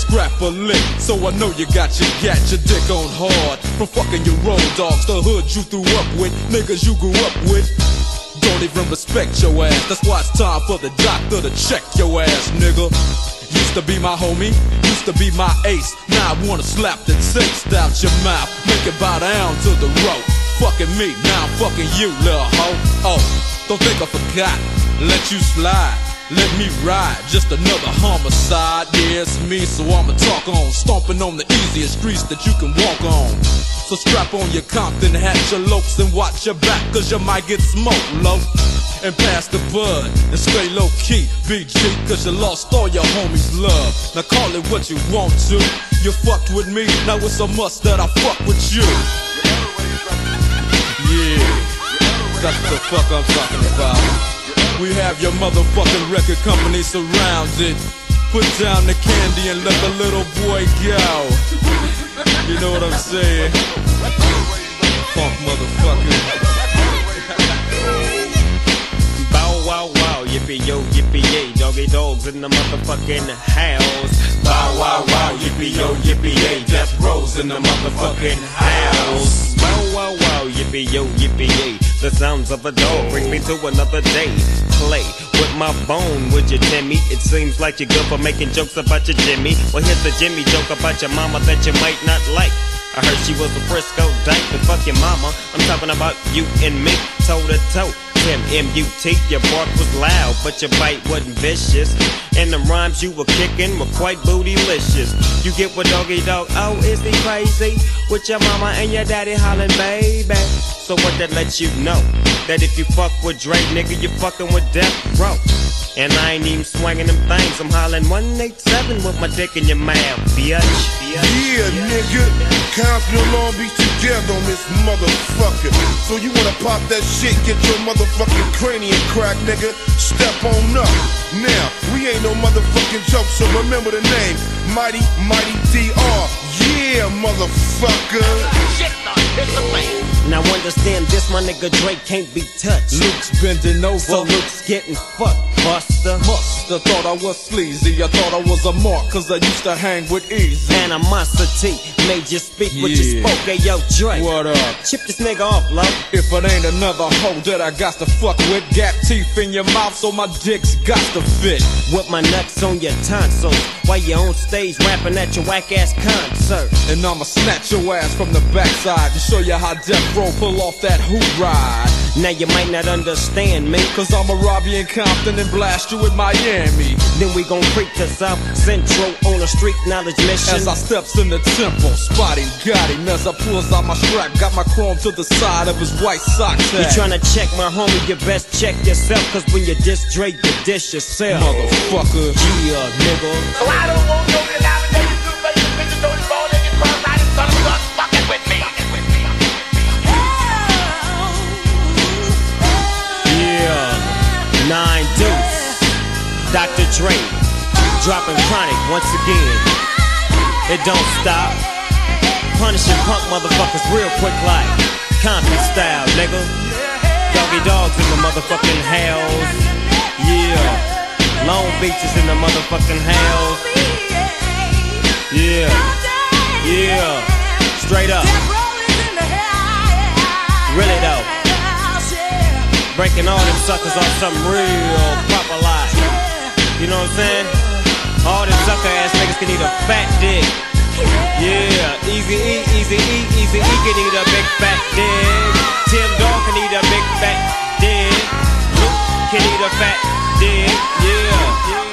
scrap a lick, so I know you got your dick on hard. From fucking your road dogs, the hood you threw up with, niggas you grew up with. Don't even respect your ass, that's why it's time for the doctor to check your ass, nigga. Used to be my homie, used to be my ace. Now I wanna slap the taste out your mouth, make it bow down to the rope. Fucking me, now I'm fucking you, little hoe. Oh, don't think I forgot, let you slide, let me ride. Just another homicide, yeah, it's me, so I'ma talk on. Stomping on the easiest streets that you can walk on. So strap on your Compton hat, your lokes, and watch your back, cause you might get smoked, low. And pass the bud, and stay low key, BG, cause you lost all your homies' love. Now call it what you want to. You fucked with me, now it's a must that I fuck with you. Yeah, that's the fuck I'm talking about. We have your motherfucking record company surrounded. Put down the candy and let the little boy go. You know what I'm saying? Funk motherfucker. Wow, wow, yippee yo, yippee yay, doggy dogs in the motherfucking house. Bow wow, wow, yippee yo, yippee yay, death rows in the motherfucking house. Wow, wow, wow, yippee yo, yippee yay, the sounds of a dog bring me to another day. Play with my bone, would you, Timmy? It seems like you're good for making jokes about your Jimmy. Well, here's the Jimmy joke about your mama that you might not like. I heard she was a Frisco dyke, but fuck your mama. I'm talking about you and me, toe to toe. M-U-T, your bark was loud, but your bite wasn't vicious. And the rhymes you were kicking were quite bootylicious. You get what doggy dog, oh, is he crazy? With your mama and your daddy hollering, baby. So what that lets you know? That if you fuck with Drake, nigga, you fucking with Death Row. And I ain't even swinging them things, I'm hollering 187 with my dick in your mouth, bitch. Yeah, nigga, Compton and Long Beach together on this motherfucker. So you wanna pop that shit, get your motherfucking cranium crack, nigga? Step on up. Now, we ain't no motherfucking joke, so remember the name, Mighty DR. Yeah, motherfucker. Shit, it's a man. Now understand this, my nigga Drake can't be touched. Luke's bending over, so Luke's getting fucked, buster. Musta thought I was sleazy, I thought I was a mark, cause I used to hang with Easy. Animosity made you speak what you spoke. Hey yo, Drake, what up? Chip this nigga off, love. If it ain't another hoe that I got to fuck with, gap teeth in your mouth so my dick's got to fit. With my nuts on your tonsils, while you on stage rapping at your whack ass concert. And I'ma snatch your ass from the backside to show you how Death Row pull off that hoot ride. Now you might not understand me, cause I'ma rob you in Compton and blast you in Miami. Then we gon' creep to South Central on a street knowledge mission. As I steps in the temple, spotty got him. As I pulls out my strap, got my chrome to the side of his white socks. You tryna check my homie, you best check yourself, cause when you diss Drake, you diss yourself. Motherfucker. Yeah, nigga. So I don't want no denomination, two faces, bitches, don't fall in your cross. I just thought about fucking with me. Yeah, 9 Deuce, Dr. Dre, dropping Chronic once again. It don't stop. Punishing punk motherfuckers real quick like Compton style, nigga. Doggy dogs in the motherfucking house. Yeah, Long Beach is in the motherfucking house. Yeah, yeah, straight up. Really though. Breaking all them suckers off something real proper like. You know what I'm saying? All them sucker ass niggas can eat a fat dick. Yeah, Easy E, Easy E, Easy E can eat a big fat dick. Tim Dog can eat a big fat dick. Luke can eat a fat dick. Yeah.